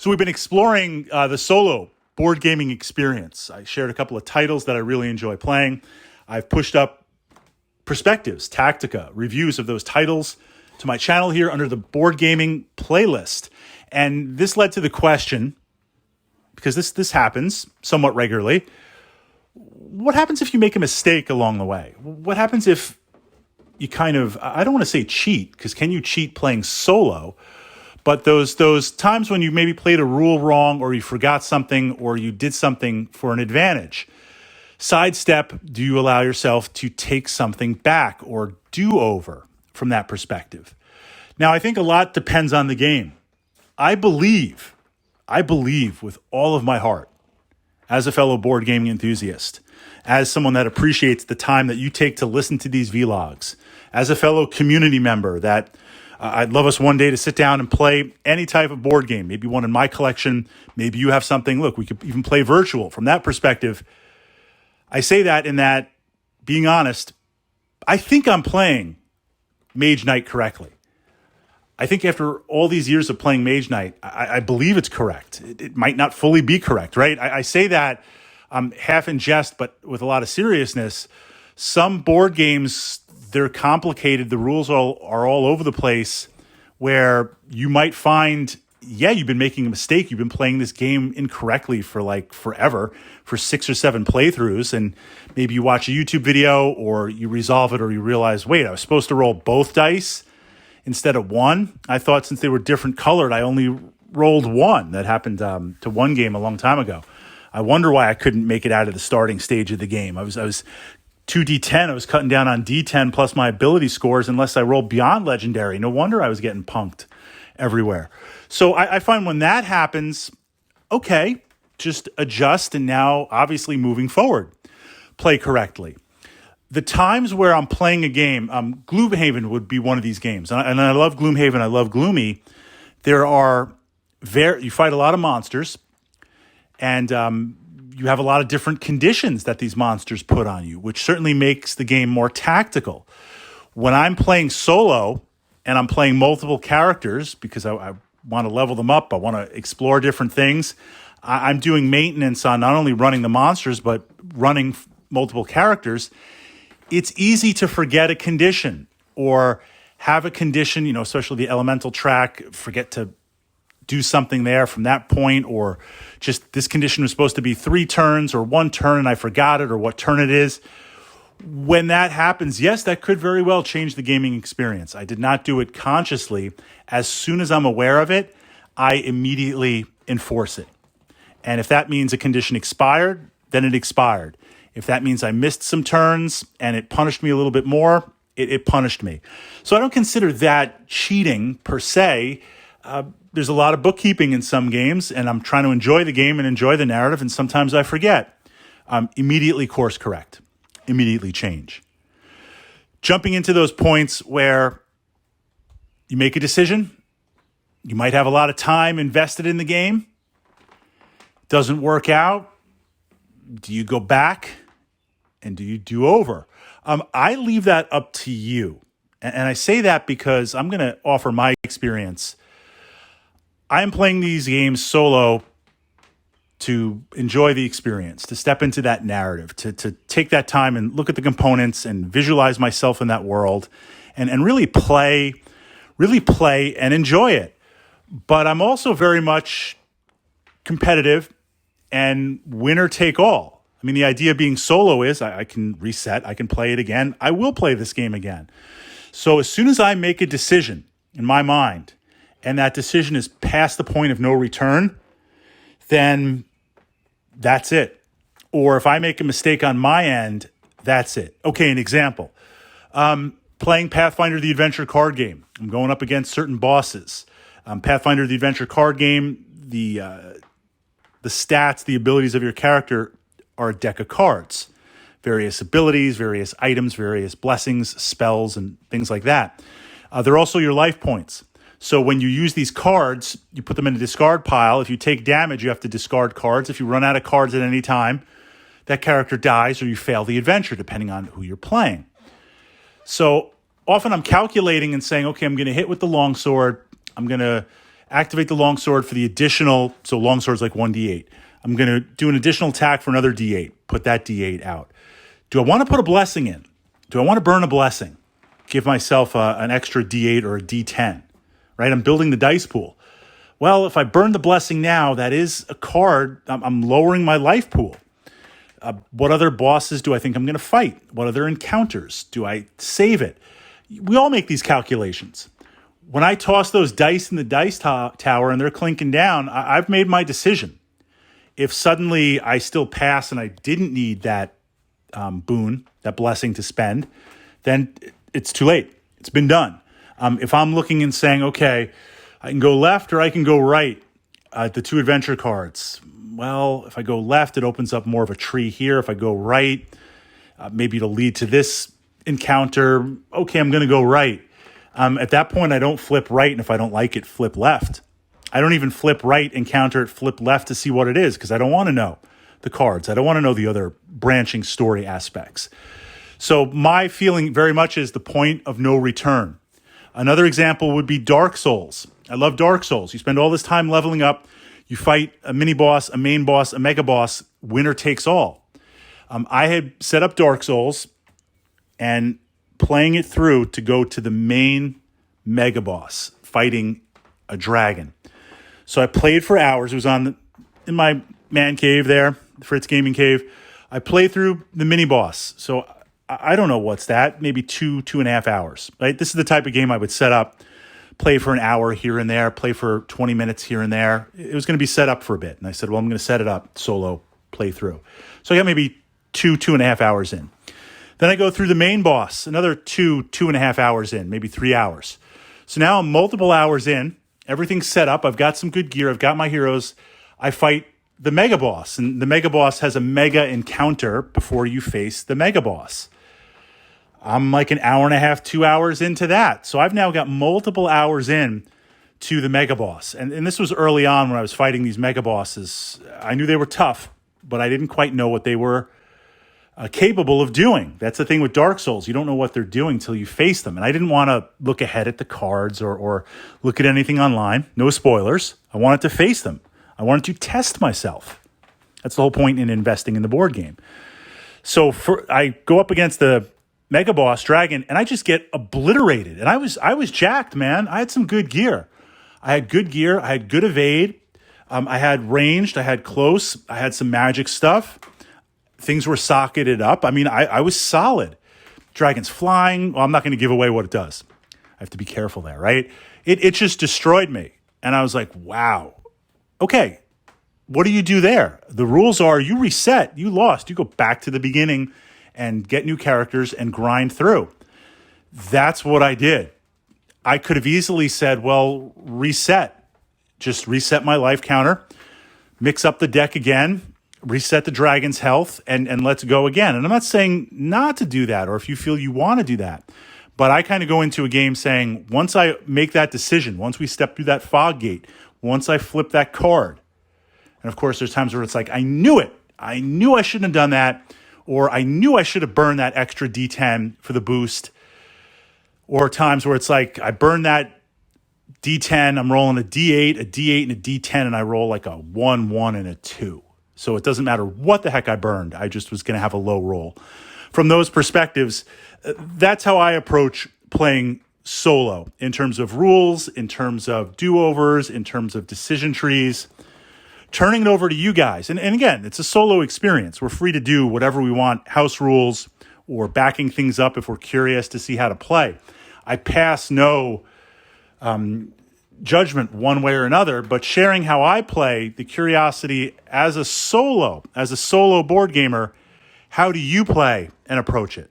So we've been exploring the solo board gaming experience. I shared a couple of titles that I really enjoy playing. I've pushed up perspectives, tactica, reviews of those titles to my channel here under the board gaming playlist. And this led to the question, because this happens somewhat regularly, what happens if you make a mistake along the way? What happens if you kind of, I don't want to say cheat, because can you cheat playing solo? But those times when you maybe played a rule wrong, or you forgot something, or you did something for an advantage. Sidestep, do you allow yourself to take something back or do over from that perspective? Now, I think a lot depends on the game. I believe with all of my heart, as a fellow board gaming enthusiast, as someone that appreciates the time that you take to listen to these vlogs, as a fellow community member that I'd love us one day to sit down and play any type of board game, maybe one in my collection, maybe you have something. Look, we could even play virtual. From that perspective, I say that in that, being honest, I think I'm playing Mage Knight correctly. I think after all these years of playing Mage Knight, I believe it's correct. It might not fully be correct, right? I say that half in jest, but with a lot of seriousness. Some board games, they're complicated. The rules are all over the place, where you might find, you've been making a mistake. You've been playing this game incorrectly for like forever, for 6 or 7 playthroughs. And maybe you watch a YouTube video, or you resolve it, or you realize, wait, I was supposed to roll both dice instead of one. I thought since they were different colored, I only rolled one. That happened to one game a long time ago. I wonder why I couldn't make it out of the starting stage of the game. I was 2d10. I was cutting down on d10 plus my ability scores unless I rolled beyond legendary. No wonder I was getting punked everywhere. So I find when that happens, okay, just adjust, and now obviously moving forward, play correctly. The times where I'm playing a game, Gloomhaven would be one of these games. And I love Gloomhaven. I love Gloomy. You fight a lot of monsters, and you have a lot of different conditions that these monsters put on you, which certainly makes the game more tactical. When I'm playing solo and I'm playing multiple characters, because I want to level them up, I want to explore different things, I'm doing maintenance on not only running the monsters, but running multiple characters. It's easy to forget a condition, or have a condition, especially the elemental track, forget to do something there from that point, or just this condition was supposed to be 3 turns or 1 turn and I forgot it, or what turn it is. When that happens, yes, that could very well change the gaming experience. I did not do it consciously. As soon as I'm aware of it, I immediately enforce it. And if that means a condition expired, then it expired. If that means I missed some turns and it punished me a little bit more, it punished me. So I don't consider that cheating per se. There's a lot of bookkeeping in some games, and I'm trying to enjoy the game and enjoy the narrative, and sometimes I forget. Immediately course correct. Immediately change. Jumping into those points where you make a decision, you might have a lot of time invested in the game, doesn't work out, do you go back and do you do over? I leave that up to you. And I say that because I'm going to offer my experience. I am playing these games solo to enjoy the experience, to step into that narrative, to take that time and look at the components and visualize myself in that world, and really play and enjoy it. But I'm also very much competitive and winner take all. I mean, the idea of being solo is I can reset, I can play it again. I will play this game again. So as soon as I make a decision in my mind, and that decision is past the point of no return, then that's it. Or if I make a mistake on my end, that's it. Okay, an example. Playing Pathfinder the Adventure card game. I'm going up against certain bosses. Pathfinder the Adventure card game, the stats, the abilities of your character are a deck of cards. Various abilities, various items, various blessings, spells, and things like that. They're also your life points. So when you use these cards, you put them in a discard pile. If you take damage, you have to discard cards. If you run out of cards at any time, that character dies or you fail the adventure, depending on who you're playing. So often I'm calculating and saying, okay, I'm going to hit with the longsword. I'm going to activate the longsword for the additional, so longsword's like 1d8. I'm going to do an additional attack for another d8, put that d8 out. Do I want to put a blessing in? Do I want to burn a blessing? Give myself an extra d8 or a d10, right? I'm building the dice pool. Well, if I burn the blessing now, that is a card. I'm lowering my life pool. What other bosses do I think I'm going to fight? What other encounters? Do I save it? We all make these calculations. When I toss those dice in the dice tower and they're clinking down, I've made my decision. If suddenly I still pass and I didn't need that boon, that blessing to spend, then it's too late. It's been done. If I'm looking and saying, okay, I can go left or I can go right, the 2 adventure cards. Well, if I go left, it opens up more of a tree here. If I go right, maybe it'll lead to this encounter. Okay, I'm going to go right. At that point, I don't flip right, and if I don't like it, flip left. I don't even flip right, encounter it, flip left to see what it is, because I don't want to know the cards. I don't want to know the other branching story aspects. So my feeling very much is the point of no return. Another example would be Dark Souls. I love Dark Souls. You spend all this time leveling up. You fight a mini boss, a main boss, a mega boss. Winner takes all. I had set up Dark Souls and playing it through to go to the main mega boss, fighting a dragon. So I played for hours. It was in my man cave there, the Fritz gaming cave. I played through the mini boss. So I don't know what's that, maybe 2.5 hours, right? This is the type of game I would set up, play for an hour here and there, play for 20 minutes here and there. It was going to be set up for a bit. And I said, well, I'm going to set it up solo, play through. So I got maybe 2.5 hours in. Then I go through the main boss, another 2.5 hours in, maybe 3 hours. So now I'm multiple hours in, everything's set up. I've got some good gear. I've got my heroes. I fight the mega boss, and the mega boss has a mega encounter before you face the mega boss. I'm like an hour and a half, 2 hours into that. So I've now got multiple hours in to the mega boss. And this was early on when I was fighting these mega bosses. I knew they were tough, but I didn't quite know what they were capable of doing. That's the thing with Dark Souls. You don't know what they're doing till you face them. And I didn't want to look ahead at the cards or look at anything online. No spoilers. I wanted to face them. I wanted to test myself. That's the whole point in investing in the board game. So I go up against the mega boss dragon and I just get obliterated. And I was jacked, man. I had some good gear. I had good gear. I had good evade. I had ranged. I had close. I had some magic stuff. Things were socketed up. I mean, I was solid. Dragon's flying. Well, I'm not going to give away what it does. I have to be careful there, right? It just destroyed me. And I was like, wow. Okay, what do you do there? The rules are you reset. You lost. You go back to the beginning and get new characters and grind through. That's what I did. I could have easily said, well, reset. Just reset my life counter, mix up the deck again, reset the dragon's health, and let's go again. And I'm not saying not to do that or if you feel you want to do that. But I kind of go into a game saying, once I make that decision, once we step through that fog gate, once I flip that card, and of course there's times where it's like, I knew it. I knew I shouldn't have done that. Or I knew I should have burned that extra D10 for the boost. Or times where it's like, I burned that D10, I'm rolling a D8, a D8, and a D10, and I roll like a 1, 1, and a 2. So it doesn't matter what the heck I burned. I just was going to have a low roll. From those perspectives, that's how I approach playing solo in terms of rules, in terms of do-overs, in terms of decision trees. Turning it over to you guys. And again, it's a solo experience. We're free to do whatever we want, house rules or backing things up if we're curious to see how to play. I pass no judgment one way or another, but sharing how I play, the curiosity as a solo board gamer, how do you play and approach it?